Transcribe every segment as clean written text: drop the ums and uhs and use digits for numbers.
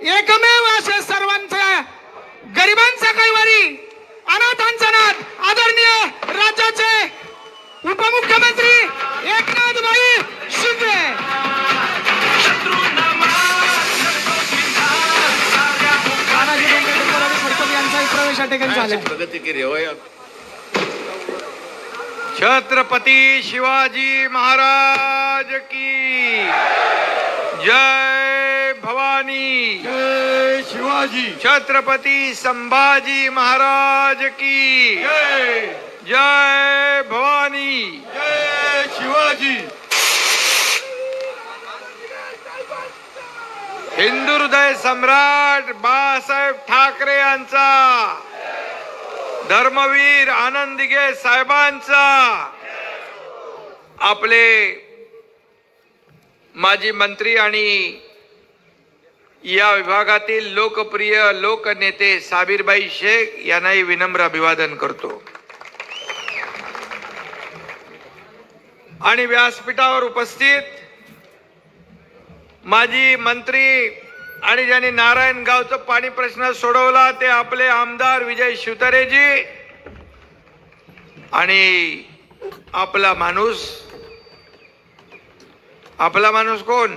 एकमेव असे सर्वांचा गरिबांचा कैवारी अनाथांचा नाथ आदरणीय राज्याचे उपमुख्यमंत्री एकनाथभाई शिंदे यांचाही प्रवेश या ठिकाणी झाला. प्रगती केली होय. छत्रपती शिवाजी महाराज की जय भवानी. जय शिवाजी. छत्रपती संभाजी महाराज की जय. जय भवानी. जय शिवाजी. हिंदू हृदय सम्राट बाळासाहेब ठाकरे यांचा, धर्मवीर आनंद दिघे साहेबांचा, आपले माजी मंत्री आणि या विभागातील लोकप्रिय लोकनेते साबिरबाई शेख यांनाही विनम्र अभिवादन करतो. आणि व्यासपीठावर उपस्थित माजी मंत्री आणि ज्यांनी नारायणगावचा पाणी प्रश्न सोडवला ते आपले आमदार विजय शिवतारेजी आणि आपला माणूस कोण?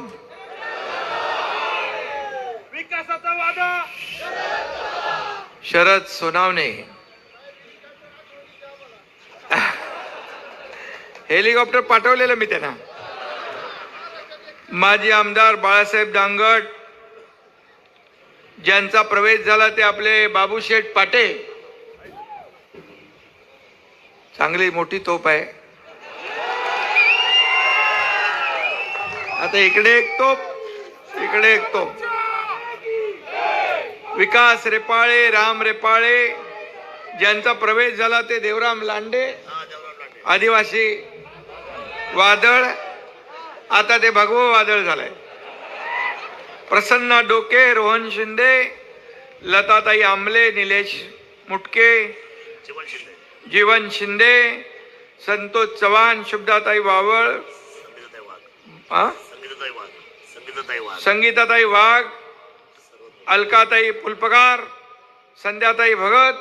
विकासाचा वादा शरद सोनावणे. हेलिकॉप्टर पाठवलेलं मी त्यांना. माजी आमदार बाळासाहेब दांगट ज्यांचा प्रवेश झाला ते आपले बाबूशेठ पाटे. चांगली मोठी तोप आहे. आता इकडे एक तोप, इकडे एक तोप. विकास रेपाळे, राम रेपाळे ज्यांचा प्रवेश झाला ते देवराम लांडे, आदिवासी वादळ, आता ते भगवं वादळ झालंय. प्रसन्ना डोके, रोहन शिंदे, लताताई आमले, निलेश मुटके, जीवन शिंदे, संतोष चव्हाण, शुभदाताई वावळ, संगीताताई वाघ, अलकाताई फुलपगार, संध्याताई भगत,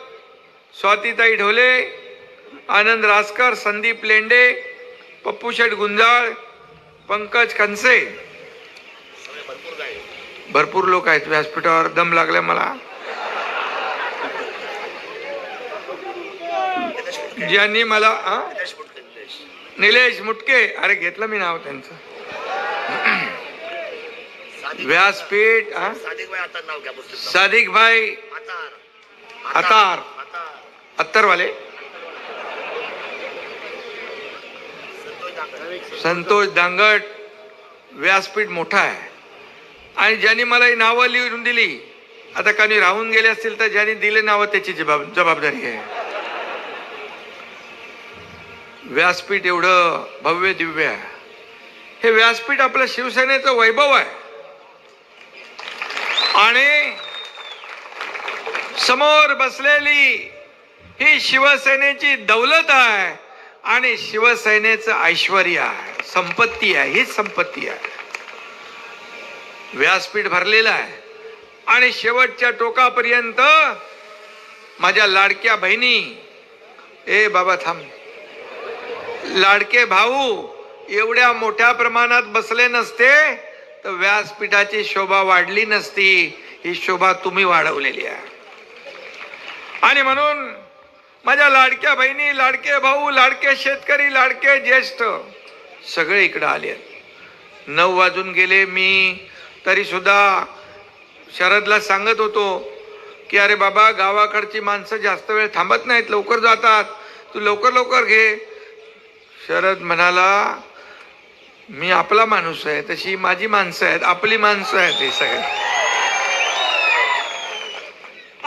स्वातीताई ढोले, आनंद रासकर, संदीप लेंडे, पप्पू शेठ गुंजाळ, पंकज खनसे. भरपूर लोक आहेत व्यासपीठावर. दम लागलाय मला. ज्यांनी मला निलेश मुटके, अरे घेतलं मी नाव त्यांचं. व्यासपीठ सादिक भाई अतार, अत्तरवाले, संतोष दांगट. व्यासपीठ मोठा आहे आणि ज्यांनी मला ही नावं लिहून दिली, आता काही राहून गेले असतील तर ज्यांनी दिले नावं त्याची जबाबदारी आहे. व्यासपीठ एवढं भव्य दिव्य आहे. हे व्यासपीठ आपलं शिवसेनेचं वैभव आहे आणि समोर बसलेली ही शिवसेनेची दौलत आहे आणि शिवसेनेचं ऐश्वर्य आहे, संपत्ती आहे. हीच संपत्ती आहे. व्यासपीठ भरलेलं आहे आणि शेवटच्या टोकापर्यंत माझ्या लाडक्या बहिणी, ए बाबा थांब, लाडके भाऊ एवढ्या मोठ्या प्रमाणात बसले नसते तर व्यासपीठाची शोभा वाढली नसती. ही शोभा तुम्ही वाढवलेली आहे. आणि म्हणून माझ्या लाडक्या बहिणी, लाडके भाऊ, लाडके शेतकरी, लाडके ज्येष्ठ सगळे इकडे आले. 9 वाजून गेले. मी तरी सुद्धा शरदला सांगत होतो की अरे बाबा, गावाकडची माणसं जास्त वेळ थांबत नाहीत, लवकर जातात, तू लवकर लवकर घे. शरद म्हणाला, मी आपला माणूस आहे, तशी माझी माणसं आहेत, आपली माणसं आहेत हे सगळे.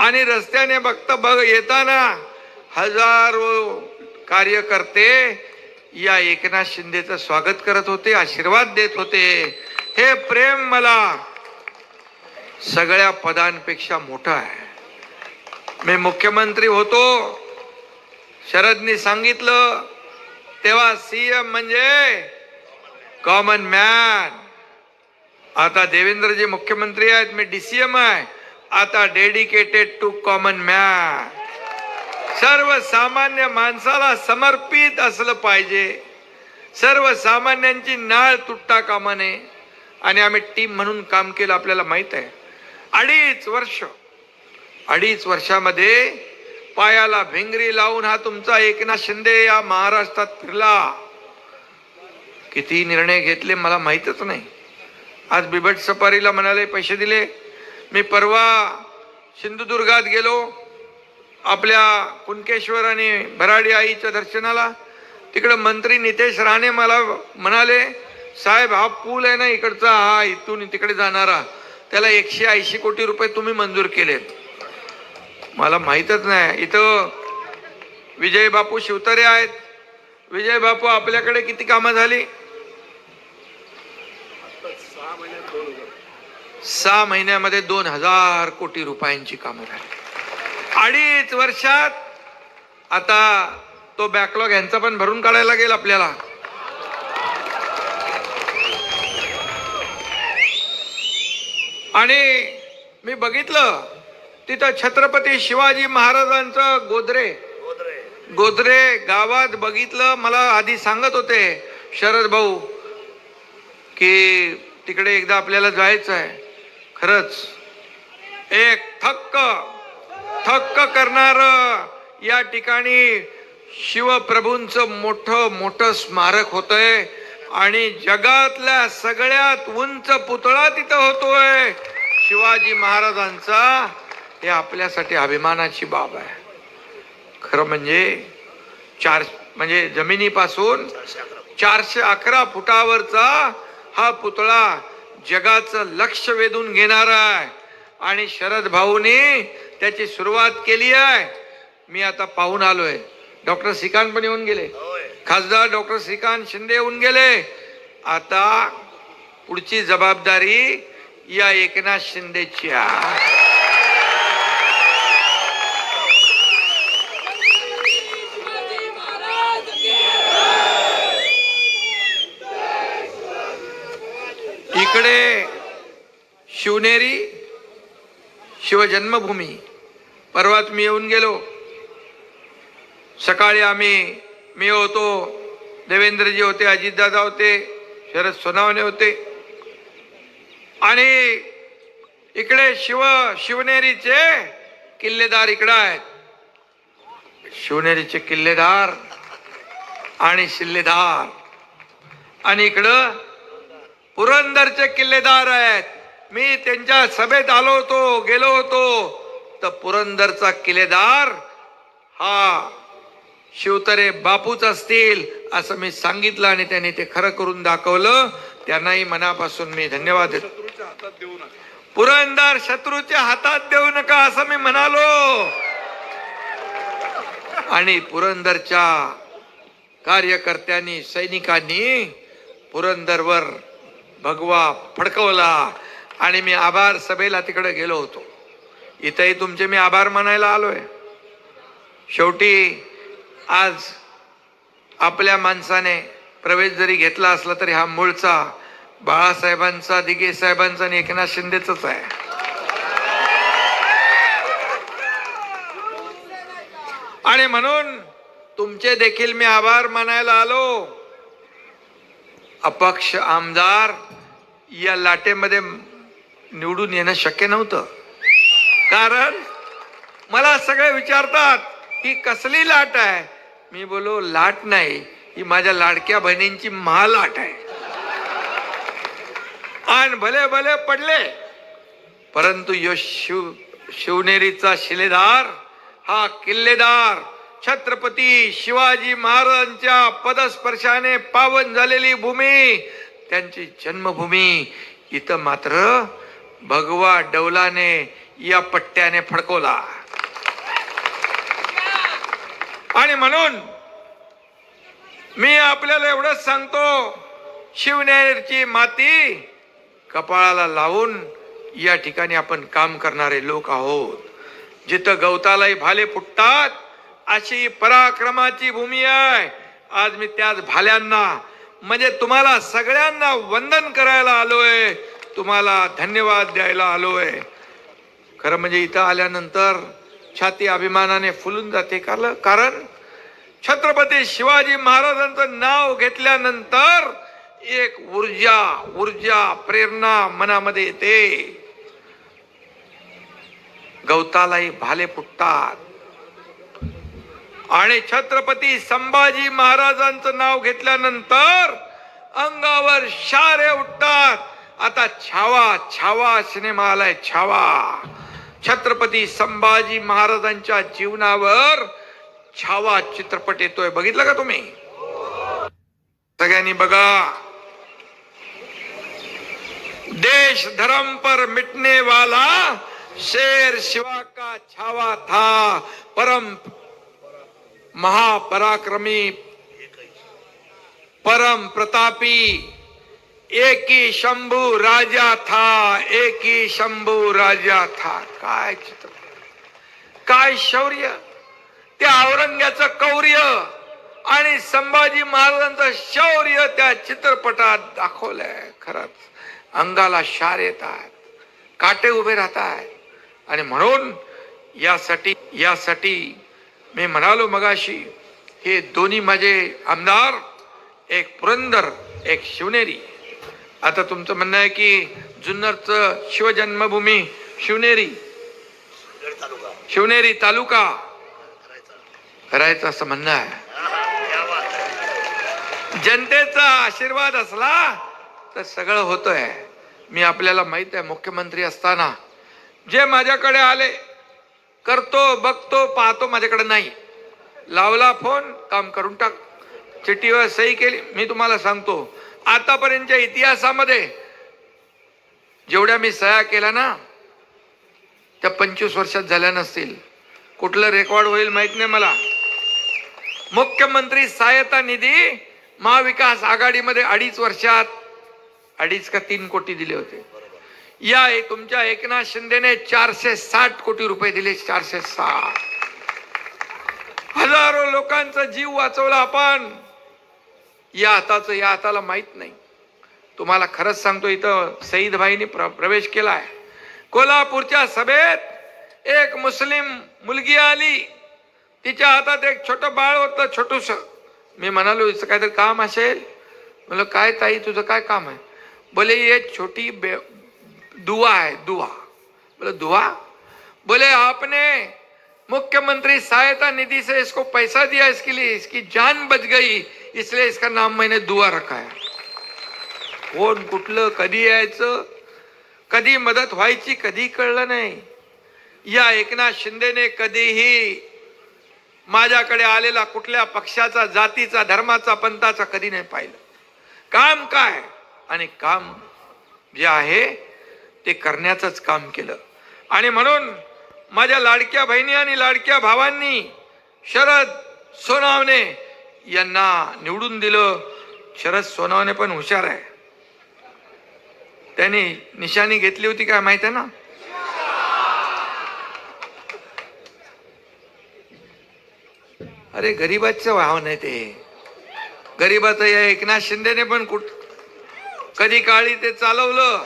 आणि रस्त्याने येताना हजारो कार्यकर्ते या एकनाथ शिंदेचं स्वागत करत होते, आशीर्वाद देत होते. हे प्रेम मला सगळ्या पदांपेक्षा मोठं आहे. मी मुख्यमंत्री होतो, शरदनी सांगितलं तेव्हा सीएम म्हणजे कॉमन मॅन आता देवेंद्रजी मुख्यमंत्री आहेत, मी DCM आहे. आता डेडिकेटेड टू कॉमन मॅन. सर्वसामान्य माणसाला समर्पित असलं पाहिजे. सर्वसामान्यांची नाळ तुटता कामा नये. आणि आम्ही टीम म्हणून काम केलं. आपल्याला माहित आहे 2.5 वर्षामध्ये पायाला भिंगरी लावून हा तुमचा एकनाथ शिंदे या महाराष्ट्रात फिरला. किती निर्णय घेतले मला माहितच नाही. आज बिबट सफारीला म्हणाले पैसे दिले. मी परवा सिंधुदुर्गात गेलो आपल्या कुणकेश्वर आणि भराडी आईच्या दर्शनाला. तिकडे मंत्री नितेश राणे मला म्हणाले, साहेब हा पूल आहे ना इकडचा, हा इथून तिकडे जाणारा, त्याला 180 कोटी रुपये तुम्ही मंजूर केलेत. मला माहीतच नाही. इथं विजय बापू शिवतरे आहेत. विजय बापू आपल्याकडे किती कामं झाली? 6 महिन्यामध्ये 2000 कोटी रुपयांची कामं झाली. 2.5 वर्षात आता तो बॅकलॉग यांचा पण भरून काढायला लागेल आपल्याला. आणि मी बघितलं तिथं छत्रपती शिवाजी महाराजांचं गोदरे गावात बघितलं. मला आधी सांगत होते शरद भाऊ की तिकडे एकदा आपल्याला जायचं आहे. खरंच एक थक्क करणार या ठिकाणी शिवप्रभूंचं मोठं स्मारक होतंय. आणि जगातल्या सगळ्यात उंच पुतळा तिथं होतोय शिवाजी महाराजांचा. हे आपल्यासाठी अभिमानाची बाब आहे. खरं म्हणजे जमिनीपासून 411 फुटावरचा हा पुतळा जगाचं लक्ष वेधून घेणार आहे. आणि शरद भाऊनी त्याची सुरुवात केली आहे. मी आता पाहून आलोय. डॉक्टर श्रीकांत पण येऊन गेले. खासदार डॉक्टर श्रीकांत शिंदे येऊन गेले. आता पुढची जबाबदारी या एकनाथ शिंदेची आहे. इकडे शिवनेरी शिवजन्मभूमी परवाच मी येऊन गेलो. सकाळी मी होतो, देवेंद्रजी होते, अजितदादा होते, शरद सोनावणे होते. आणि इकडे शिवनेरीचे किल्लेदार इकडे आहेत. शिवनेरीचे किल्लेदार आणि शिल्लेदार. आणि इकडं पुरंदरचे किल्लेदार आहेत. मी त्यांच्या सभेत गेलो होतो तर पुरंदरचा किल्लेदार हा शिवतरे बापूच असतील असं मी सांगितलं. आणि त्यांनी ते खरं करून दाखवलं. त्यांनाही मनापासून मी धन्यवाद देतो. पुरंदर शत्रूच्या हातात देऊ नका असं मी म्हणालो. आणि पुरंदरच्या कार्यकर्त्यांनी सैनिकांनी पुरंदरवर भगवा फडकवला. आणि मी आभार सभेला तिकडे गेलो होतो. इथंही तुमचे मी आभार मानायला आलोय. शेवटी आज आपल्या माणसाने प्रवेश जरी घेतला असला तरी हा मूळचा बाळासाहेबांचा, दिघे साहेबांचा आणि एकनाथ शिंदेचाच आहे. आणि म्हणून तुमचे देखील मी आभार मानायला आलो. अपक्ष आमदार या लाटेमध्ये निवडून येणं शक्य नव्हतं. कारण मला सगळे विचारतात ही कसली लाट आहे. मी बोलो लाट नाही, ही माझ्या लाडक्या बहिणींची महालाट आहे. आणि भले पडले, परंतु शिवनेरीचा शिलेदार हा किल्लेदार छत्रपती शिवाजी महाराजांच्या पदस्पर्शाने पावन झालेली भूमी, त्यांची जन्मभूमी, इथं मात्र भगवा डौलाने या पट्ट्याने फडकवला. आणि म्हणून मी आपल्याला एवढंच सांगतो, शिवनेरीची माती कपाळाला लावून या ठिकाणी आपण काम करणारे लोक आहोत. जिथं गवतालाही भाले फुटतात अशी पराक्रमाची भूमी आहे. आज मी त्याच भाल्यांना म्हणजे तुम्हाला सगळ्यांना वंदन करायला आलोय. तुम्हाला धन्यवाद द्यायला आलोय. खरं म्हणजे इथं आल्यानंतर छाती अभिमानाने फुलून जाते. कारण छत्रपती शिवाजी महाराजांचं नाव घेतल्यानंतर एक ऊर्जा प्रेरणा मनामध्ये येते. गवतालाही भाले फुटतात आणि छत्रपती संभाजी महाराजांचं नाव घेतल्यानंतर अंगावर शारे उठतात. आता छावा सिनेमा आलाय. छावा छत्रपती संभाजी महाराजांच्या जीवनावर छावा चित्रपट येतोय. बघितलं का तुम्ही? सगळ्यांनी बघा. देश धर्म पर मिटने वाला शेर शिवा का छावा था, परम महापराक्रमी परम प्रतापी एक ही शंभू राजा था, एक ही शंभू राजा था. काय चित्र, काय शौर्य. त्या औरंग्याचं कौर्य आणि संभाजी महाराजांचं शौर्य त्या चित्रपटात दाखवलंय. खरंच अंगाला शार येतात, काटे उभे राहतात. आणि म्हणून यासाठी मी म्हणालो मगाशी, हे दोन्ही माझे आमदार, एक पुरंदर एक शिवनेरी. आता तुमचं म्हणणं आहे की जुन्नरचं शिवजन्मभूमी शिवनेरी तालुका करायचं असं म्हणणं आहे. जनतेचा आशीर्वाद असला तर सगळं होतंय. मी आपल्याला माहित आहे, मुख्यमंत्री असताना जे माझ्याकडे आले, करतो बघतो पाहतो, माझ्याकडे नाही. लावला फोन, काम करून टाक, चिठ्ठीवर सही केली. मी तुम्हाला सांगतो, आतापर्यंतच्या इतिहासामध्ये जेवढ्या मी सह्या केल्या ना, त्या 25 वर्षात झाल्या नसतील. कुठलं रेकॉर्ड होईल माहित नाही मला. मुख्यमंत्री सहायता निधी महाविकास आघाडीमध्ये 2.5 वर्षात 2.5 का 3 कोटी दिले होते. या तुमच्या एकनाथ शिंदेने 460 कोटी रुपये दिले. 460. हजारो लोकांचा जीव वाचवला आपण. या हाताला माहित नाही. तुम्हाला खरंच सांगतो, इथं सईद भाईनी प्रवेश केलाय. कोल्हापूरच्या सभेत एक मुस्लिम मुलगी आली, तिच्या हातात एक छोटं बाळ होतं, छोटूस. मी म्हणालो, हिचं काहीतरी काम असेल. म्हणलं, काय ताई तुझं काय काम आहे? बोले ये छोटी दुआ है, दुआ. बोले दुआ? बोले आपने मुख्यमंत्री सहायता निधि से इसको पैसा दिया, इसके लिए इसकी जान बच गई, इसलिए इसका नाम मैंने दुआ रखा है. कोण कुठलं कधी यायचं, कधी मदत व्हायची, कधी कळलं नाही. या एकनाथ शिंदेने कधीही माझ्याकडे आलेला कुठल्या पक्षाचा, जातीचा, धर्माचा, पंथाचा कधी नाही पाहिलं. काम काय, आणि काम जे आहे ते करण्याचंच काम केलं. आणि म्हणून माझ्या लाडक्या बहिणी आणि लाडक्या भावांनी शरद सोनवणे यांना निवडून दिलं. शरद सोनवणे पण हुशार आहे. त्यांनी निशाणी घेतली होती काय माहित आहे ना? अरे गरीबाचं वाहन आहे ते. गरीबाचं या एकनाथ शिंदेने पण कधी काळी ते चालवलं.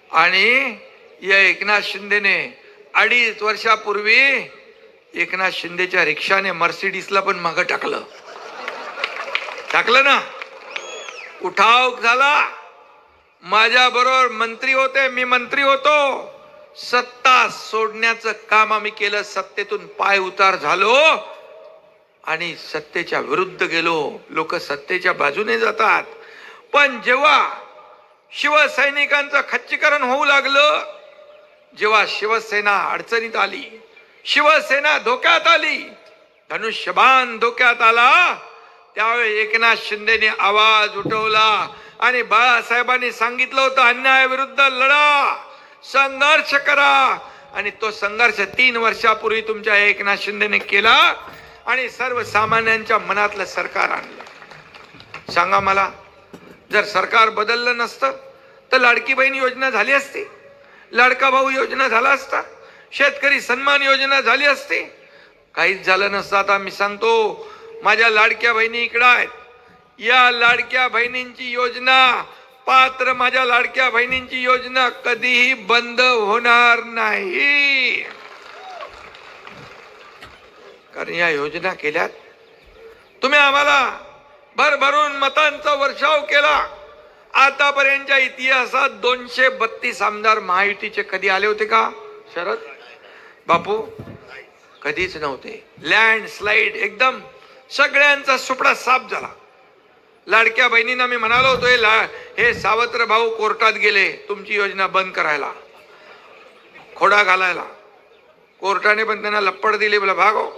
आणि या एकनाथ शिंदेने 2.5 वर्षापूर्वी एकनाथ शिंदेच्या रिक्षाने मर्सिडीजला पण मागं टाकलं ना. उठाव झाला. माझ्या बरोबर मंत्री होते, मी मंत्री होतो. सत्ता सोडण्याचं काम आम्ही केलं. सत्तेतून पाय उतार झालो आणि सत्तेच्या विरुद्ध गेलो. लोक सत्तेच्या बाजूने जातात, पण जेव्हा शिवसैनिकांचं खच्चीकरण होऊ लागलं, जेव्हा शिवसेना अडचणीत आली, शिवसेना धोक्यात आली, धनुष्यबाण धोक्यात आला, त्यावेळी एकनाथ शिंदेने आवाज उठवला आणि बाळासाहेबांनी सांगितलं होतं, अन्यायाविरुद्ध लढा, संघर्ष करा. आणि तो संघर्ष 3 वर्षापूर्वी तुमच्या एकनाथ शिंदेने केला आणि सर्वसामान्यांच्या मनातलं सरकार आणलं. सांगा मला, जर सरकार बदललं नसतं तर लाडकी बहीण योजना झाली असती, लाडका भाऊ योजना झाला असता, शेतकरी सन्मान योजना झाली असती. काहीच झालं नसतं. आता मी सांगतो, माझ्या लाडक्या बहिणी इकडे आहेत. या लाडक्या बहिणींची योजना पात्र माझ्या लाडक्या बहिणींची योजना कधीही बंद होणार नाही, कारण या योजना केल्यात. तुम्ही आम्हाला भरभरून मतांचा वर्षाव केला. आतापर्यंतच्या इतिहासात 232 आमदार महायुतीचे कधी आले होते का शरद बापू? कधीच नव्हते. लँडस्लाइड एकदम सगळ्यांचा सुपडा साफ झाला. लाडक्या बहिणींना मी म्हणालो होतो हे सावत्र भाऊ कोर्टात गेले तुमची योजना बंद करायला, खोडा घालायला. कोर्टाने पण त्यांना लप्पड दिली, बोला भागो.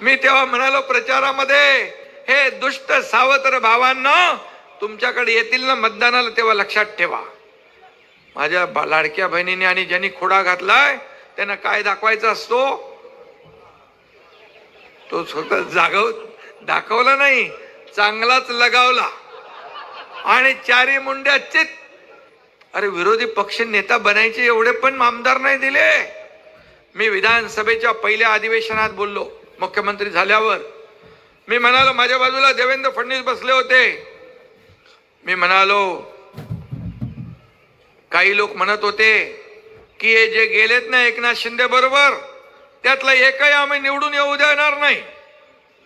मी तेव्हा म्हणालो प्रचारामध्ये, हे दुष्ट सावत्र भावांना तुमच्याकडे येतील ना मतदानाला तेव्हा लक्षात ठेवा. माझ्या लाडक्या बहिणीने आणि ज्यांनी खोडा घातलाय त्यांना काय दाखवायचा असतो तो स्वतः दाखवला नाही, चांगलाच लगावला आणि चारी मुंड्या चित. अरे विरोधी पक्ष नेता बनायचे एवढे पण आमदार नाही दिले. मी विधानसभेच्या पहिल्या अधिवेशनात बोललो, मुख्यमंत्री झाल्यावर मी म्हणालो, माझ्या बाजूला देवेंद्र फडणवीस बसले होते. मी म्हणालो, काही लोक म्हणत होते की हे जे गेलेत ना एकनाथ शिंदे बरोबर त्यातला एकही आम्ही निवडून येऊ देणार नाही.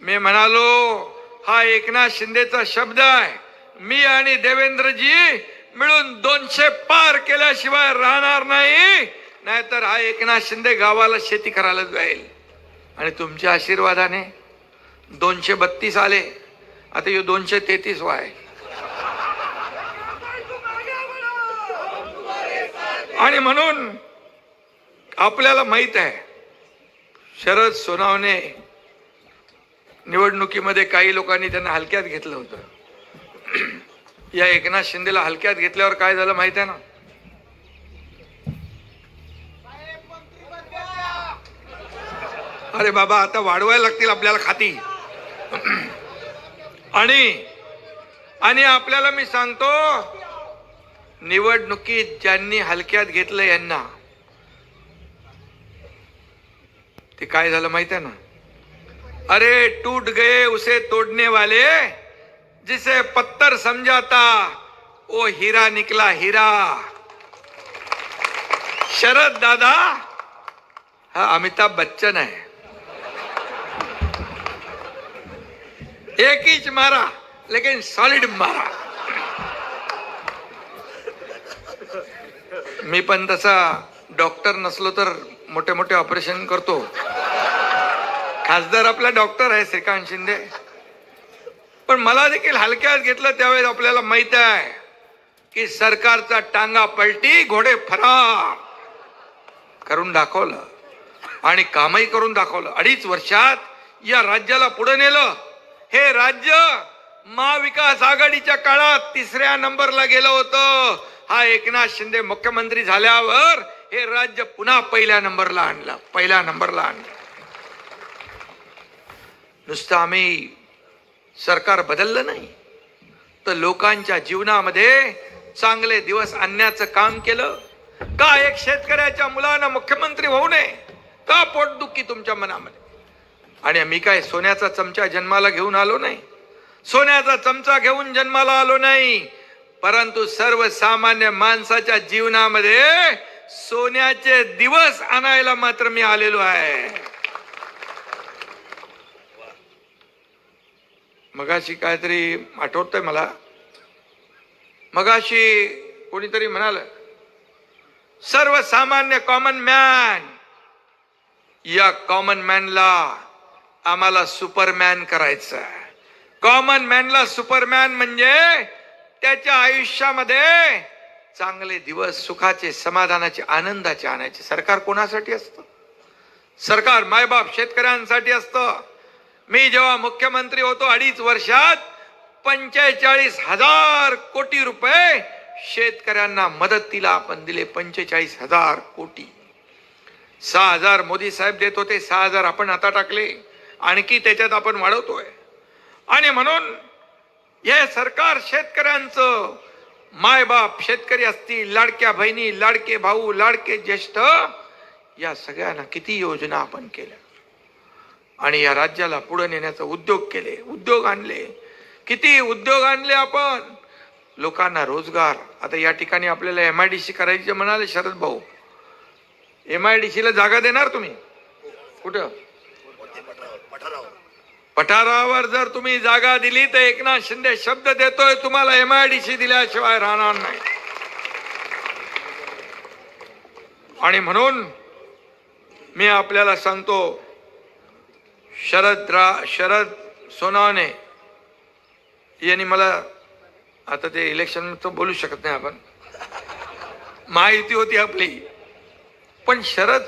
मी म्हणालो, हा एकनाथ शिंदेचा शब्द आहे. मी आणि देवेंद्रजी मिळून 200 पार केल्याशिवाय राहणार नाही, नाहीतर हा एकनाथ शिंदे गावाला शेती करायला जाईल. आणि तुमच्या आशीर्वादाने 232 आले, आता हे 233 आहे. आणि म्हणून आपल्याला माहित आहे, शरद सोनावणे निवडणुकीमध्ये काही लोकांनी त्यांना हलक्यात घेतलं होतं. या एकनाथ शिंदेला हलक्यात घेतल्यावर काय झालं माहित आहे ना? अरे बाबा, आता वाढवायला लागतील आपल्याला खाती. आणि आपल्याला मी सांगतो, निवडणुकीत ज्यांनी हलक्यात घेतलं यांना ते काय झालं माहित आहे ना? अरे टूट गए उसे तोड़ने वाले, जिसे पत्थर समझाता वो हीरा निकला हीरा. शरद दादा हा अमिताभ बच्चन आहे. एक ही मारा लेकिन सॉलिड मारा. मी पण तसा डॉक्टर नसलो तर मोठे मोठे ऑपरेशन करतो. खासदार आपला डॉक्टर आहे श्रीकांत शिंदे, पण मला देखील हलक्यात घेतलं त्यावेळेस आपल्याला माहित आहे की सरकारचा टांगा पलटी घोडे फरार करून दाखवलं आणि कामही करून दाखवलं. 2.5 वर्षात या राज्याला पुढे नेलं. हे राज्य महाविकास आघाडीच्या काळात 3ऱ्या नंबरला गेलं होतं. हा एकनाथ शिंदे मुख्यमंत्री झाल्यावर हे राज्य पुन्हा पहिल्या नंबरला आणलं. नुसतं आम्ही सरकार बदललं नाही, तर लोकांच्या जीवनामध्ये चांगले दिवस आणण्याचं काम केलं. का एक शेतकऱ्याच्या मुलांना मुख्यमंत्री होऊ नये? का पोटदुखी तुमच्या मनामध्ये? आणि मी काय सोन्याचा चमचा जन्माला घेऊन आलो नाही, सोन्याचा चमचा घेऊन जन्माला आलो नाही, परंतु सर्वसामान्य माणसाच्या जीवनामध्ये सोन्याचे दिवस आणायला मात्र मी आलेलो आहे. मगाशी काहीतरी आठवतंय मला, मगाशी कोणीतरी म्हणाल सर्वसामान्य कॉमन मॅन. या कॉमन मॅनला आम्हाला सुपरमॅन करायचं. कॉमन मॅनला सुपरमॅन म्हणजे त्याच्या आयुष्यामध्ये चांगले दिवस, सुखाचे, समाधानाचे, आनंदाचे आणायचे. सरकार कोणासाठी असतं? सरकार मायबाप शेतकऱ्यांसाठी असतं. मी जेव्हा मुख्यमंत्री होतो 2.5 वर्षात 45,000 कोटी रुपये शेतकऱ्यांना मदतीला आपण दिले. 45,000 कोटी. 6,000 मोदी साहेब देत होते, 6,000 आपण आता टाकले, आणखी त्याच्यात आपण वाढवतोय. आणि म्हणून हे सरकार शेतकऱ्यांचं, मायबाप शेतकरी असतील, लाडक्या बहिणी, लाडके भाऊ, लाडके ज्येष्ठ, या सगळ्यांना किती योजना आपण केल्या आणि या राज्याला पुढे नेण्याचा उद्योग केले, उद्योग आणले. किती उद्योग आणले आपण. लोकांना रोजगार. आता या ठिकाणी आपल्याला MIDC करायची म्हणाले शरद भाऊ. MIDC ला जागा देणार तुम्ही? कुठं? पठारावर जर तुम्ही जागा दिली तर एकनाथ शिंदे शब्द देतोय तुम्हाला MIDC दिल्याशिवाय राहणार नाही. आणि म्हणून मी आपल्याला सांगतो, शरद सोनवणे यांनी मला, आता ते इलेक्शन तर बोलू शकत नाही आपण, महायुती होती आपली, पण शरद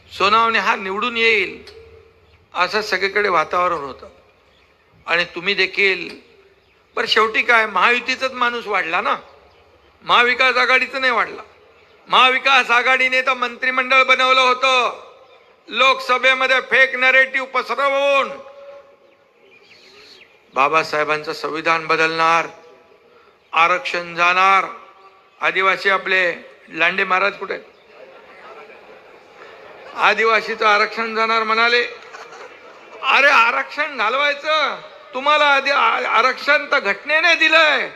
सोनवणे हा निवडून येईल असं सगळीकडे वातावरण होतं. आणि तुम्ही देखील, पण शेवटी काय महायुतीचाच माणूस वाढला ना, महाविकास आघाडीचं नाही वाढला. महाविकास आघाडीने तर मंत्रिमंडळ बनवलं होतं, लोकसभेमध्ये फेक नरेटिव्ह पसरवून बाबासाहेबांचं संविधान बदलणार, आरक्षण जाणार. आदिवासी आपले लांडे महाराज कुठे? आदिवासीचं आरक्षण जाणार म्हणाले. अरे आरक्षण घालवायचं तुम्हाला, आधी आरक्षण तर घटनेने दिलंय,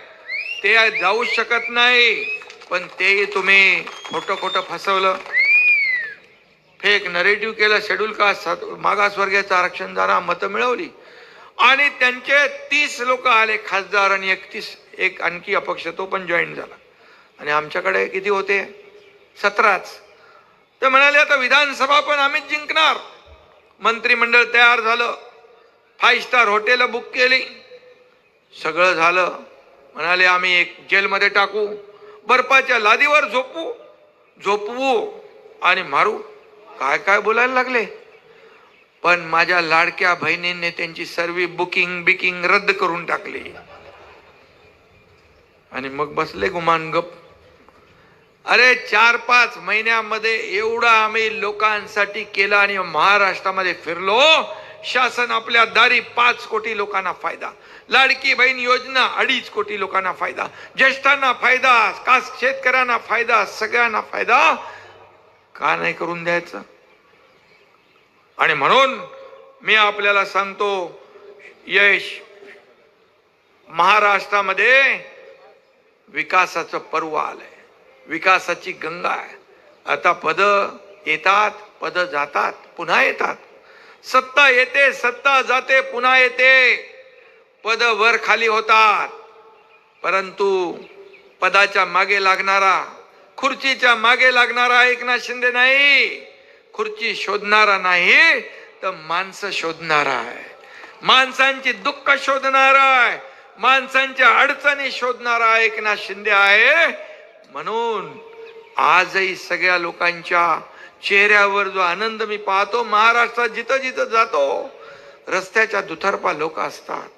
ते जाऊ शकत नाही. पण ते तुम्ही खोटं फसवलं, फेक नरेटिव्ह केलं. शेड्यूल कास्ट मागासवर्गीयाचं आरक्षण जाणार, मतं मिळवली आणि त्यांचे 30 लोक आले खासदार आणि 31 एक आणखी अपक्ष, तो पण जॉईन झाला. आणि आमच्याकडे किती होते? 17च. ते म्हणाले आता विधानसभा पण आम्हीच जिंकणार. मंत्रिमंडळ तयार झालं, 5 स्टार हॉटेल बुक केली, सगळं झालं. म्हणाले आम्ही एक जेलमध्ये टाकू, बर्फाच्या लादीवर झोपवू आणि मारू. काय काय बोलायला लागले. पण माझ्या लाडक्या बहिणींनी त्यांची सर्व बुकिंग रद्द करून टाकली आणि मग बसले गुमान गप. अरे 4-5 महिन्यामध्ये एवढा आम्ही लोकांसाठी केलं आणि महाराष्ट्रामध्ये फिरलो. शासन आपल्या दारी 5 कोटी लोकांना फायदा, लाडकी बहीण योजना 2.5 कोटी लोकांना फायदा, ज्येष्ठांना फायदा, शेतकऱ्यांना फायदा, सगळ्यांना फायदा. का नाही करून द्यायचं? आणि म्हणून मी आपल्याला सांगतो, यश महाराष्ट्रामध्ये विकासाचं पर्व आलंय, विकासाची गंगा आहे. आता पद येतात, पद जातात, पुन्हा येतात. सत्ता येते, सत्ता जाते, पुन्हा येते. पद वर खाली होतात, परंतु पदाच्या मागे लागणारा, खुर्चीच्या मागे लागणारा एकनाथ शिंदे नाही. खुर्ची शोधणारा नाही तर माणसं शोधणारा आहे, माणसांची दुःख शोधणारा आहे, माणसांच्या अडचणी शोधणारा एकनाथ शिंदे आहे. म्हणून आजही सगळ्या लोकांच्या चेहऱ्यावर जो आनंद मी पाहतो, महाराष्ट्रात जिथं जिथं जातो रस्त्याच्या दुतर्फा लोक असतात,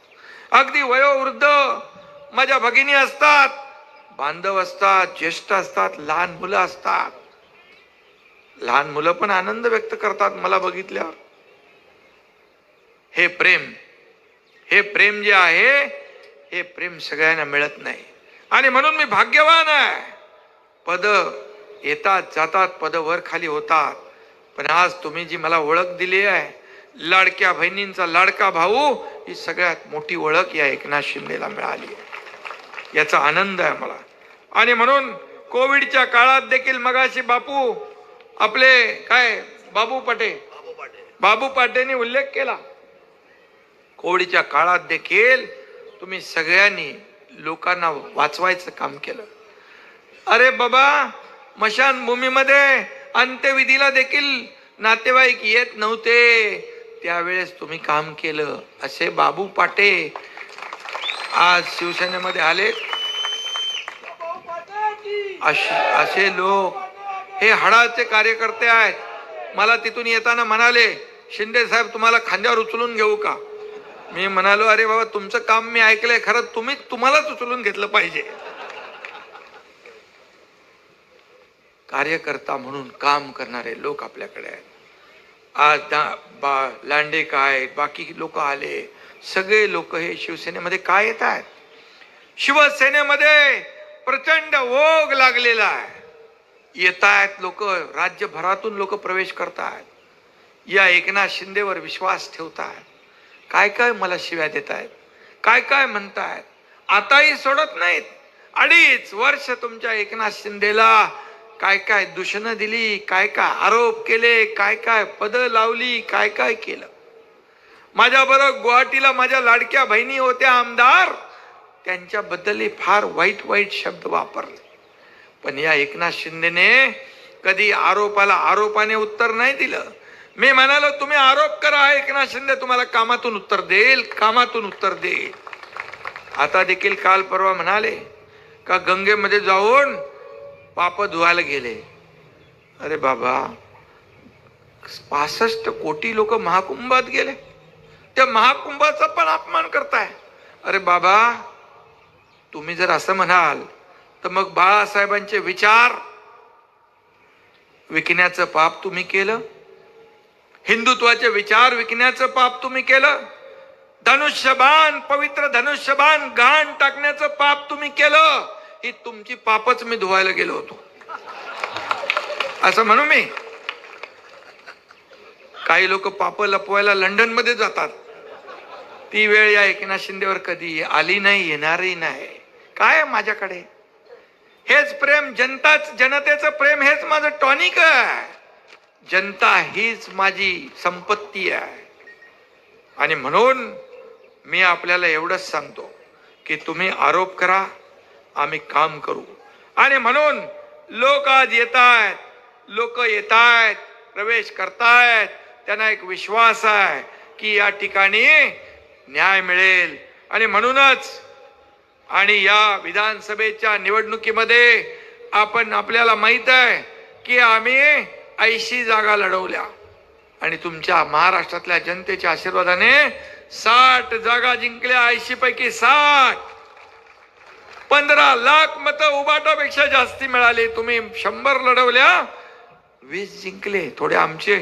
अगदी वयोवृद्ध माझ्या भगिनी असतात, बांधव असतात, ज्येष्ठ असतात, लहान मुलं असतात. लहान मुलं पण आनंद व्यक्त करतात मला बघितल्यावर. हे प्रेम जे आहे, हे प्रेम सगळ्यांना मिळत नाही. आणि म्हणून मी भाग्यवान आहे. पद येतात जातात, पद वर खाली होतात, पण आज तुम्ही जी मला ओळख दिली आहे, लाडक्या बहिणींचा लाडका भाऊ, ही सगळ्यात मोठी ओळख या एकनाथ शिंदेला मिळाली आहे. याचा आनंद आहे मला. आणि म्हणून कोविडच्या काळात देखील मगाशी बापू आपले काय बाबू पाटेंनी उल्लेख केला, कोविडच्या काळात देखील तुम्ही सगळ्यांनी लोकांना वाचवायचं काम केलं. अरे बाबा, स्मशानभूमीमध्ये अंत्यविधीला देखील नातेवाईक येत नव्हते, त्यावेळेस तुम्ही काम केलं. असे बाबू पाटे आज शिवसेनेमध्ये आले. असे लोक हे हाडाचे कार्यकर्ते आहेत. मला तिथून येताना म्हणाले, शिंदे साहेब तुम्हाला खांद्यावर उचलून घेऊ का? मी म्हणालो, अरे बाबा तुमचं काम मी ऐकलंय, खरं तुम्हालाच उचलून घेतलं पाहिजे. कार्यकर्ता म्हणून काम करणारे लोक आपल्याकडे आहेत. आज लांडे काय, बाकी लोक आले, सगळे लोक हे शिवसेनेमध्ये काय येत आहेत? शिवसेनेमध्ये प्रचंड ओघ लागलेला आहे. येत आहेत लोक, राज्यभरातून लोक प्रवेश करतात, या एकनाथ शिंदेवर विश्वास ठेवतात. काय काय मला शिव्या देत आहेत, काय काय म्हणतायत. आताही सोडत नाहीत. 2.5 वर्ष तुमच्या एकनाथ शिंदेला काय काय दूषणं दिली, काय काय आरोप केले, काय काय पदं लावली, काय काय केलं. माझ्या बरोबर गुवाहाटीला माझ्या लाडक्या बहिणी होत्या आमदार, त्यांच्याबद्दल फार वाईट वाईट शब्द वापरले. पण या एकनाथ शिंदेने कधी आरोपाला आरोपाने उत्तर नाही दिलं. मी म्हणालो तुम्ही आरोप करा, एकनाथ शिंदे तुम्हाला कामातून उत्तर देईल, कामातून उत्तर देईल. आता देखील काल परवा म्हणाले का गंगेमध्ये जाऊन पाप धुवायला गेले. अरे बाबा, 65 कोटी लोक महाकुंभात गेले, त्या महाकुंभाचा पण अपमान करताय. अरे बाबा, तुम्ही जर असं म्हणाल तर मग बाळासाहेबांचे विचार विकण्याचं पाप तुम्ही केलं, हिंदुत्वाचे विचार विकण्याचं पाप तुम्ही केलं, धनुष्यबाण, पवित्र धनुष्यबाण घाण टाकण्याचं पाप तुम्ही केलं. ही तुमची पापच मी धुवायला गेलो होतो असं म्हणू मी. काही लोक पाप लपवायला लंडन मध्ये जातात. ती वेळ या एकनाथ शिंदेवर कधी आली नाही, येणारही नाही. काय माझ्याकडे हेच प्रेम, जनतेचं प्रेम हेच माझं टॉनिक आहे. जनता हीच माझी संपत्ती आहे. आणि म्हणून मी आपल्याला एवढंच सांगतो की तुम्ही आरोप करा, आम्ही काम करू. आणि म्हणून लोक आज येत आहेत, प्रवेश करतायत. त्यांना एक विश्वास आहे की या ठिकाणी न्याय मिळेल. आणि म्हणूनच आणि या विधानसभेच्या निवडणुकीमध्ये आपल्याला माहित आहे की आम्ही 80 जागा लढवल्या आणि तुमच्या महाराष्ट्रातल्या जनतेच्या आशीर्वादाने 60 जागा जिंकल्या. 80 पैकी 60. 15 लाख मतं उबाटापेक्षा जास्ती मिळाली. तुम्ही 100 लढवल्या, 20 जिंकले. थोडे आमचे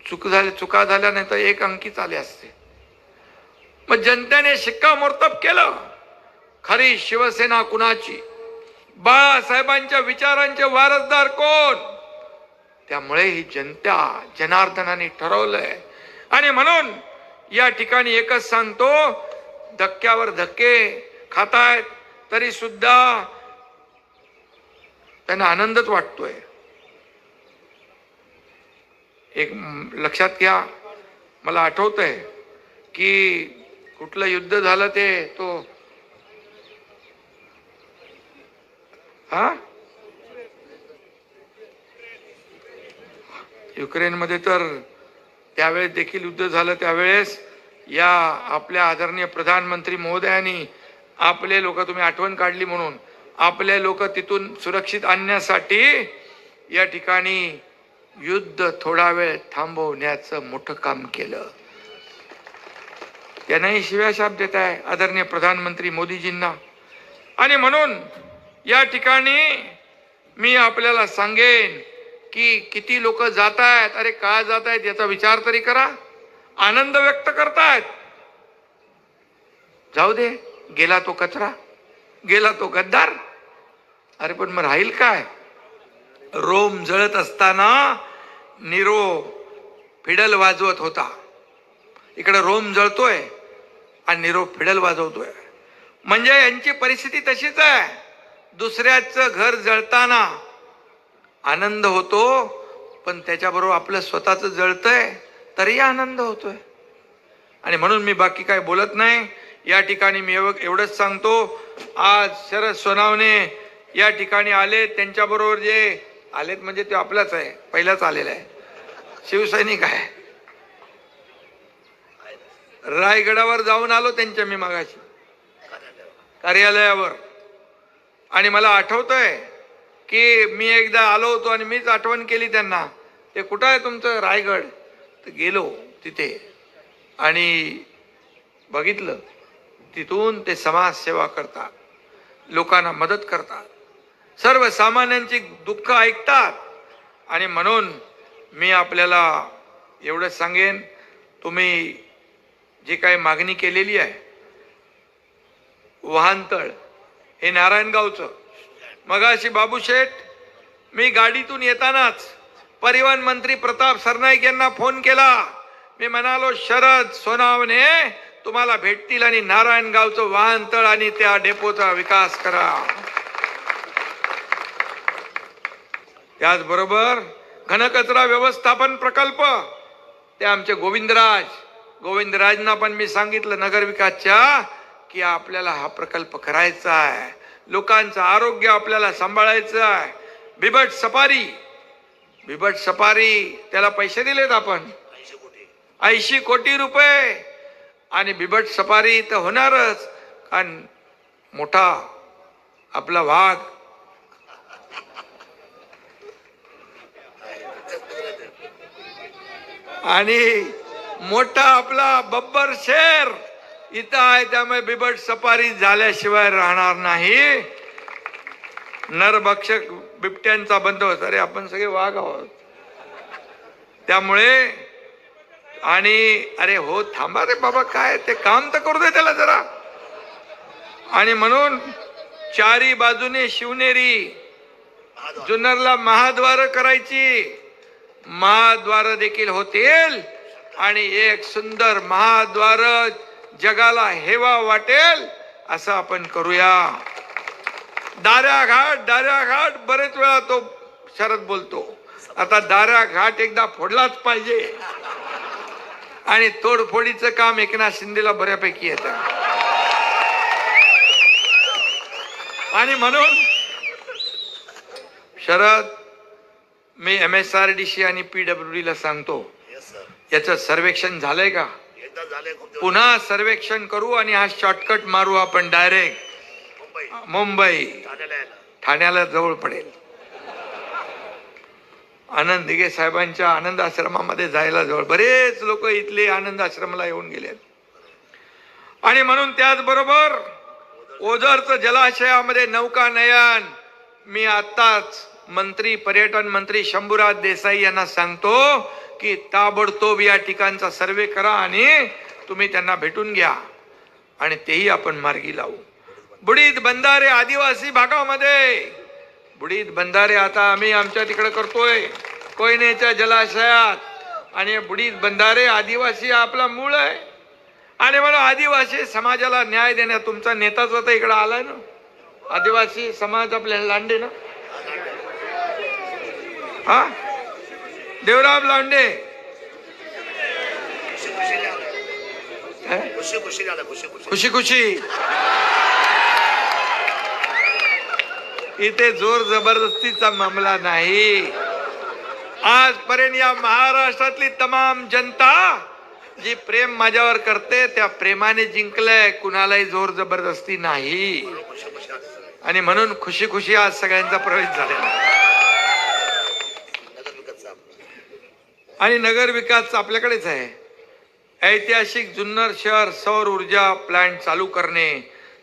चुका झाल्या नाही तर 1 अंकीच आले असते. मग जनतेने शिक्कामोर्तब केलं. खरी शिवसेना कुणाची, बाळासाहेबांच्या विचारांचे वारसदार कोण, त्यामुळे ही जनता जनार्दनाने ठरवलंय. आणि म्हणून या ठिकाणी एकच सांगतो, धक्क्यावर धक्के खातायत तरी सुद्धा त्यांना आनंदच वाटतोय. एक लक्षात घ्या, मला आठवतंय की कुठलं युद्ध झालं तो युक्रेनमध्ये, तर त्यावेळेस देखील युद्ध झालं. त्यावेळेस या आपल्या आदरणीय प्रधानमंत्री महोदयांनी आपले लोक, तुम्ही आठवण काढली म्हणून, आपले लोक तिथून सुरक्षित आणण्यासाठी या ठिकाणी युद्ध थोडा वेळ थांबवण्याचं मोठं काम केलं. त्यांनाही शिव्या शाप देत आहे आदरणीय प्रधानमंत्री मोदीजींना. आणि म्हणून या ठिकाणी मी आपल्याला सांगेन की किती लोक जात आहेत. अरे का जात आहेत याचा विचार तरी करा. आनंद व्यक्त करतायत, जाऊ दे, गेला तो कचरा, गेला तो गद्दार. अरे पण मग राहील काय? रोम जळत असताना नीरो फिडल वाजवत होता. इकडे रोम जळतोय आणि नीरो फिडल वाजवतोय. म्हणजे यांची परिस्थिती तशीच आहे. दुसऱ्याचं घर जळताना आनंद होतो, पण त्याच्याबरोबर आपलं स्वतःच जळतंय तरी आनंद होतोय. आणि म्हणून मी बाकी काय बोलत नाही. या ठिकाणी मी एवढंच सांगतो, आज शरद सोनावणे या ठिकाणी आले. त्यांच्याबरोबर जे आलेत म्हणजे ते आपलाच आहे, पहिलाच आलेला आहे, शिवसैनिक आहे. रायगडावर जाऊन आलो त्यांच्या मी मागाशी कार्यालयावर. आणि मला आठवतंय की मी एकदा आलो होतो आणि मीच आठवण केली त्यांना, ते कुठं आहे तुमचं रायगड? तर गेलो तिथे आणि बघितलं, तिथून ते समाजसेवा करतात, लोकांना मदत करतात, सर्वसामान्यांची दुःख ऐकतात. आणि म्हणून मी आपल्याला एवढंच सांगेन, तुम्ही जी काही मागणी केलेली आहे, वाहनतळ हे नारायणगावचं, मगाशी बाबूशेठ, मी गाडीतून येतानाच परिवहन मंत्री प्रताप सरनाईक यांना फोन केला. मी म्हणालो, शरद सोनावणे तुम्हाला भेटतील आणि नारायणगावचं वाहनतळ आणि त्या डेपोचा विकास करा. त्याचबरोबर घनकचरा व्यवस्थापन प्रकल्प ते आमचे गोविंदराजना पण मी सांगितलं नगरविकासच्या की आपल्याला हा प्रकल्प करायचा आहे. लोकांचं आरोग्य आपल्याला सांभाळायचं आहे. बिबट सफारी त्याला पैसे दिलेत आपण 80 कोटी रुपये. आणि बिबट सफारी तर होणारच कारण मोठा आपला वाघ आणि मोठा आपला बब्बर शेर इथं आहे. त्यामुळे बिबट सफारी झाल्याशिवाय राहणार नाही. नरभक्षक बिबट्यांचा बंदोबस्त. अरे आपण सगळे वाघ आहोत त्यामुळे. आणि अरे हो थांबा रे बाबा काय ते काम तर करू दे त्याला जरा. आणि म्हणून चारी बाजूने शिवनेरी जुन्नरला महाद्वार करायची. महाद्वार देखील होतील आणि एक सुंदर महाद्वार जगाला हेवा वाटेल असं आपण करूया. दाऱ्या घाट बरेच वेळा तो शरद बोलतो. आता दाऱ्या घाट एकदा फोडलाच पाहिजे. आणि तोडफोडीचं काम एकनाथ शिंदेला बऱ्यापैकी येतं. आणि म्हणून शरद मी MSRDC आणि PWD ला सांगतो याचं सर्वेक्षण झालंय का. पुन्हा सर्वेक्षण करू आणि हा शॉर्टकट मारू आपण डायरेक्ट मुंबई ठाण्याला जवळ पडेल. आनंद दिघे साहेबांच्या आनंद आश्रमामध्ये जायला जवळ. बरेच लोक इथले आनंद आश्रमाला येऊन गेले. आणि म्हणून त्याचबरोबर ओझरचं जलाशयामध्ये नौकानयन मी आताच पर्यटन मंत्री शंभूराज देसाई यांना सांगतो की ताबडतोब या ठिकाणचा सर्वे करा आणि तुम्ही त्यांना भेटून घ्या आणि तेही आपण मार्गी लावू. बुडीत बंधारे आदिवासी भागामध्ये बुडीत बंधारे आता आम्ही आमच्या तिकडे करतोय कोयनेच्या जलाशयात. आणि बुडीत बंधारे आदिवासी आपला मूळ आहे. आणि म्हणून आदिवासी समाजाला न्याय देण्यात तुमचा नेताच आता इकडे आलाय ना. आदिवासी समाज आपल्याला लांडे ना. हा देवराम लांडे खुशी इथे जोर जबरदस्तीचा मामला नाही. आजपर्यंत या महाराष्ट्रातली तमाम जनता जी प्रेम माझ्यावर करते त्या प्रेमाने जिंकलंय. कुणालाही जोर जबरदस्ती नाही. आणि म्हणून खुशी आज सगळ्यांचा प्रवेश झालेला. आणि नगर विकास आपल्याकडेच आहे. ऐतिहासिक जुन्नर शहर सौर ऊर्जा प्लांट चालू करणे,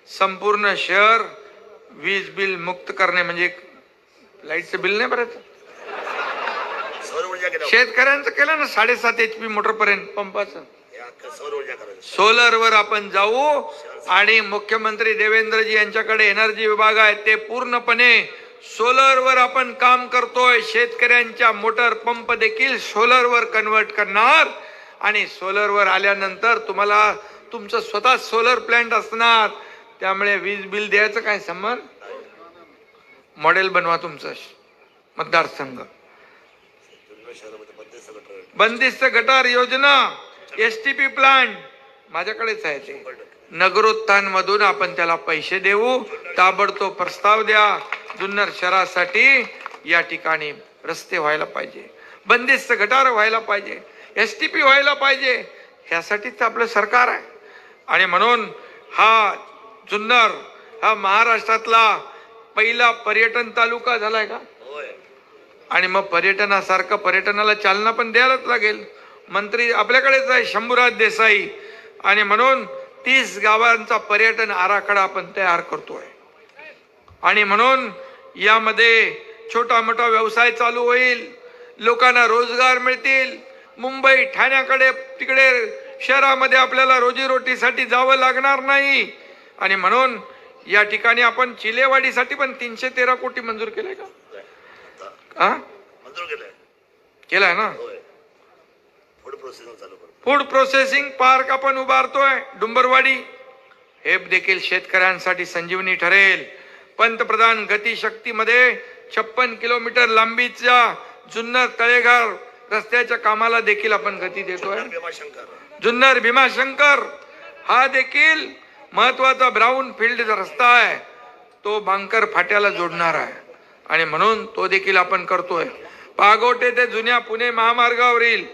संपूर्ण शहर वीज बिल मुक्त करणे. म्हणजे लाईटचं बिल नाही भरायचं. शेतकऱ्यांचं केलं ना 7.5 HP मोटर पर्यंत पंपाचं. सोलरवर आपण जाऊ. आणि मुख्यमंत्री देवेंद्रजी यांच्याकडे एनर्जी विभाग आहे ते पूर्णपणे सोलरवर आपण काम करतोय. शेतकऱ्यांच्या मोटर पंप देखील सोलरवर कन्वर्ट करणार. आणि सोलरवर आल्यानंतर तुम्हाला तुमचं स्वतः सोलर प्लांट असणार. त्यामुळे वीज बिल द्यायचं काय संबंध. मॉडेल बनवा तुमचं मतदारसंघ. बंदिस्त गटार योजना STP प्लांट माझ्याकडेच आहे ते. नगरोत्थान मधून आपण त्याला पैसे देऊ. ताबडतोब प्रस्ताव द्या. जुन्नर शहरासाठी या ठिकाणी रस्ते व्हायला पाहिजे, बंदिस्त गटार व्हायला पाहिजे, STP व्हायला पाहिजे. ह्यासाठीच आपलं सरकार आहे. आणि म्हणून हा जुन्नर हा महाराष्ट्रातला पहिला पर्यटन तालुका झालाय का. आणि मग पर्यटनासारखं पर्यटनाला चालना पण द्यायलाच लागेल. मंत्री आपल्याकडेच आहे शंभूराज देसाई. आणि म्हणून 30 गावांचा पर्यटन आराखडा आपण तयार करतोय. आणि म्हणून यामध्ये छोटा मोठा व्यवसाय चालू होईल, लोकांना रोजगार मिळतील. मुंबई ठाण्याकडे तिकडे शहरामध्ये आपल्याला रोजीरोटीसाठी जावं लागणार नाही. आणि म्हणून या ठिकाणी आपण चिलेवाडीसाठी पण 313 कोटी मंजूर केले का. मंजूर केलाय ना. फूड प्रोसेसिंग पार्क आपण उभारतोय डुंबरवाडी, हे देखील शेतकऱ्यांसाठी संजीवनी ठरेल. पंतप्रधान गतिशक्तीमध्ये 56 किलोमीटर लांबीच्या जुन्नर तळेघर रस्त्याच्या कामाला देखील आपण गती देतोय. जुन्नर भीमाशंकर हा देखील महत्वाचा ब्राऊन फील्ड रस्ता आहे, तो बांकर फाट्याला जोडणार आहे आणि म्हणून तो देखील आपण करतोय. पागोटे ते जुन्या पुणे महामार्गावरील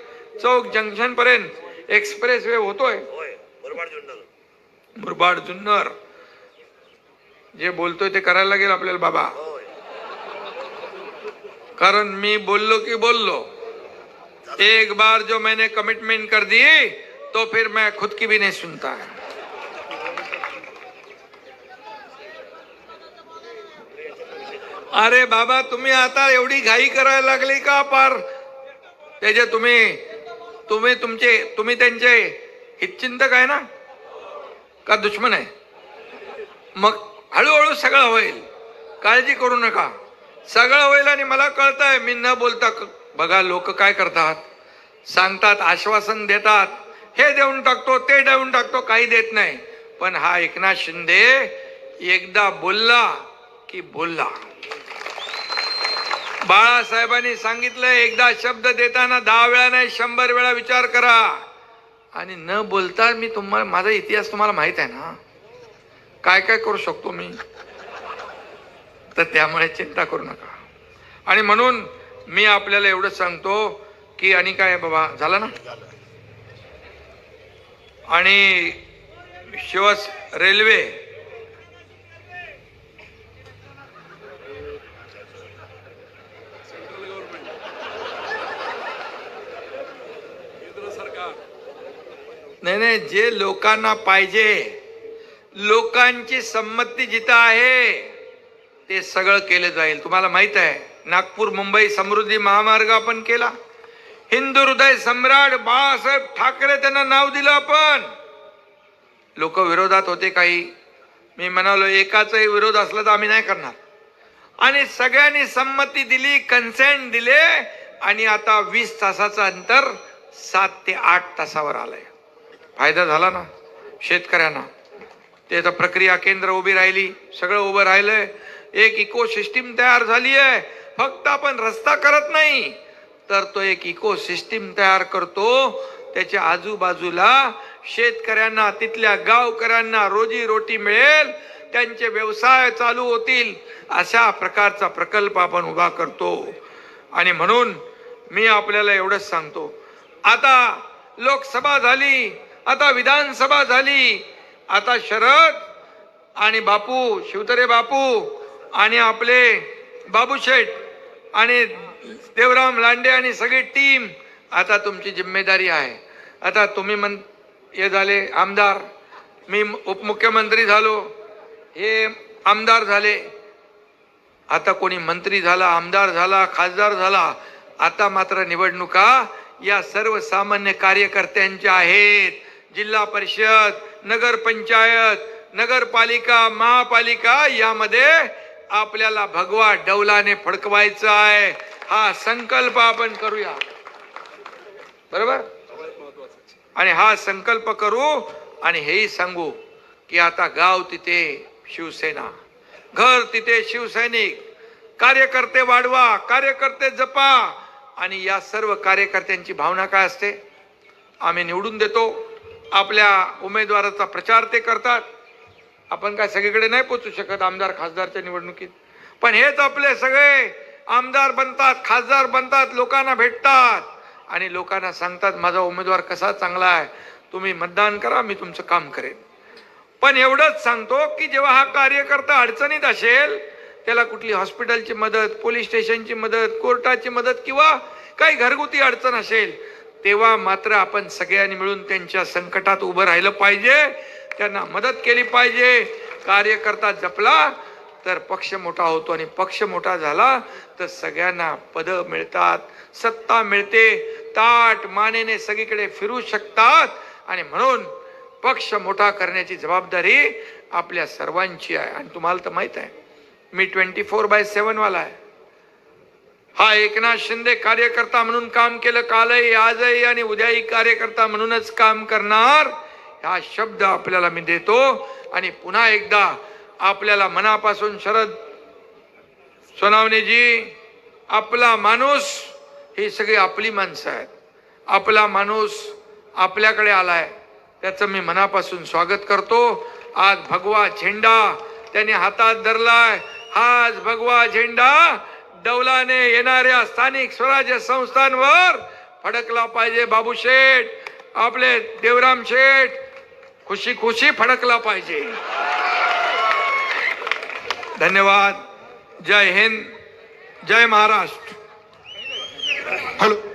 चौक जंक्शन पर्यंत एक्सप्रेस वे होतोय. मुरबाड जुन्नर जे बोलतोय ते करायला लागेल आपल्याला बाबा, कारण मी बोललो की बोललो. एक बार जो मैंने कमिटमेंट कर दी तो फिर मैं खुद की भी नहीं सुनता है. अरे बाबा तुम्ही आता एवढी घाई करायला लागली का? पार त्याचे तुम्ही त्यांचे हितचिंतक आहे ना का दुश्मन आहे? मग हळूहळू सगळं होईल, काळजी करू नका, सगळं होईल. आणि मला कळतंय मी न बोलता बघा लोक काय करतात, सांगतात, आश्वासन देतात, हे देऊन टाकतो ते देऊन टाकतो, काही देत नाही. पण हा एकनाथ शिंदे एकदा बोलला की बोलला. बाळासाहेबांनी सांगितलं एकदा शब्द देताना 10 वेळा नाही 100 वेळा विचार करा. आणि न बोलता मी तुम्हाला माझा इतिहास तुम्हाला माहित आहे ना, काय काय करू शकतो मी, तर त्यामुळे चिंता करू नका. आणि म्हणून मी आपल्याला एवढं सांगतो की आणि काय बाबा झालं ना. आणि रेल्वे नाही, जे लोकांना पाहिजे, लोकांची संमती जिथं आहे ते सगळं केलं जाईल. तुम्हाला माहित आहे नागपूर मुंबई समृद्धी महामार्ग आपण केला. हिंदू हृदय सम्राट बाळासाहेब ठाकरे त्यांना नाव दिलं आपण. लोक विरोधात होते काही, मी म्हणालो एकाचाही विरोध असला तर आम्ही नाही करणार. आणि सगळ्यांनी संमती दिली, कन्सेंट दिले आणि आता 20 तासाचं अंतर 7 ते 8 तासावर आलंय. फायदा झाला ना शेतकऱ्यांना. ते तर प्रक्रिया केंद्र उभी राहिली, सगळं उभं राहिलंय, एक इको सिस्टीम तयार झाली आहे. फक्त आपण रस्ता करत नाही तर तो एक इको सिस्टीम तयार करतो. त्याच्या आजूबाजूला शेतकऱ्यांना, तिथल्या गावकऱ्यांना रोजी रोटी मिळेल, त्यांचे व्यवसाय चालू होतील, अशा प्रकारचा प्रकल्प आपण उभा करतो. आणि म्हणून मी आपल्याला एवढंच सांगतो, आता लोकसभा झाली, आता विधानसभा झाली, आता शरद आणि बापू, शिवतरे बापू आणि आपले बाबूशेठ आणि देवराम लांडे आणि सगळी टीम, आता तुमची जिम्मेदारी आहे. आता तुम्ही हे झाले आमदार, मी उपमुख्यमंत्री झालो, हे आमदार झाले, आता कोणी मंत्री झाला, आमदार झाला, खासदार झाला. आता मात्र निवडणुका या सर्वसामान्य कार्यकर्त्यांच्या आहेत. जिल्हा परिषद, नगरपंचायत, नगरपालिका, महापालिका यामध्ये आपल्याला भगवा डौलाने फडकवायचं आहे. हा संकल्प आपण करूया, बरोबर. आणि हा संकल्प करू आणि हेही सांगू की आता गाव तिथे शिवसेना, घर तिथे शिवसैनिक, कार्यकर्ते वाढवा, कार्यकर्ते जपा. आणि या सर्व कार्यकर्त्यांची भावना काय असते, आम्ही निवडून देतो, आपल्या उमेदवाराचा प्रचार ते करतात. आपण काय सगळीकडे नाही पोचू शकत आमदार खासदारच्या निवडणुकीत, पण हेच आपले सगळे आमदार बनतात, खासदार बनतात, लोकांना भेटतात आणि लोकांना सांगतात माझा उमेदवार कसा चांगला आहे, तुम्ही मतदान करा, मी तुमचं काम करेन. पण एवढंच सांगतो की जेव्हा हा कार्यकर्ता अडचणीत असेल, त्याला कुठली हॉस्पिटलची मदत, पोलीस स्टेशनची मदत, कोर्टाची मदत किंवा काही घरगुती अडचण असेल, तेव्हा मात्र आपण सगळ्यांनी मिळून त्यांच्या संकटात उभं राहिलं पाहिजे, त्यांना मदत केली पाहिजे. कार्यकर्ता जपला तर पक्ष मोठा होतो आणि पक्ष मोठा झाला तर सगळ्यांना पद मिळतात, सत्ता मिळते, ताट मानेने सगळीकडे फिरू शकतात. आणि म्हणून पक्ष मोठा करण्याची जबाबदारी आपल्या सर्वांची आहे. आणि तुम्हाला तर माहित आहे मी 24/7 वाला आहे. हा एकनाथ शिंदे कार्यकर्ता म्हणून काम केलं, कालही आजही आणि उद्याही कार्यकर्ता म्हणूनच काम करणार, हा शब्द आपल्याला मी देतो. आणि पुन्हा एकदा आपल्याला मनापासून शरद सोनावणेजी, आपला माणूस, ही सगळी आपली माणसं आहेत, आपला माणूस आपल्याकडे आलाय, त्याचं मी मनापासून स्वागत करतो. आज भगवा झेंडा त्याने हातात धरलाय. हाच भगवा झेंडा डौलाने येणाऱ्या स्थानिक स्वराज्य संस्थांवर फडकला पाहिजे. बाबू शेठ, आपले देवराम शेठ, खुशी खुशी फडकला पाहिजे. धन्यवाद. जय हिंद, जय महाराष्ट्र. हॅलो.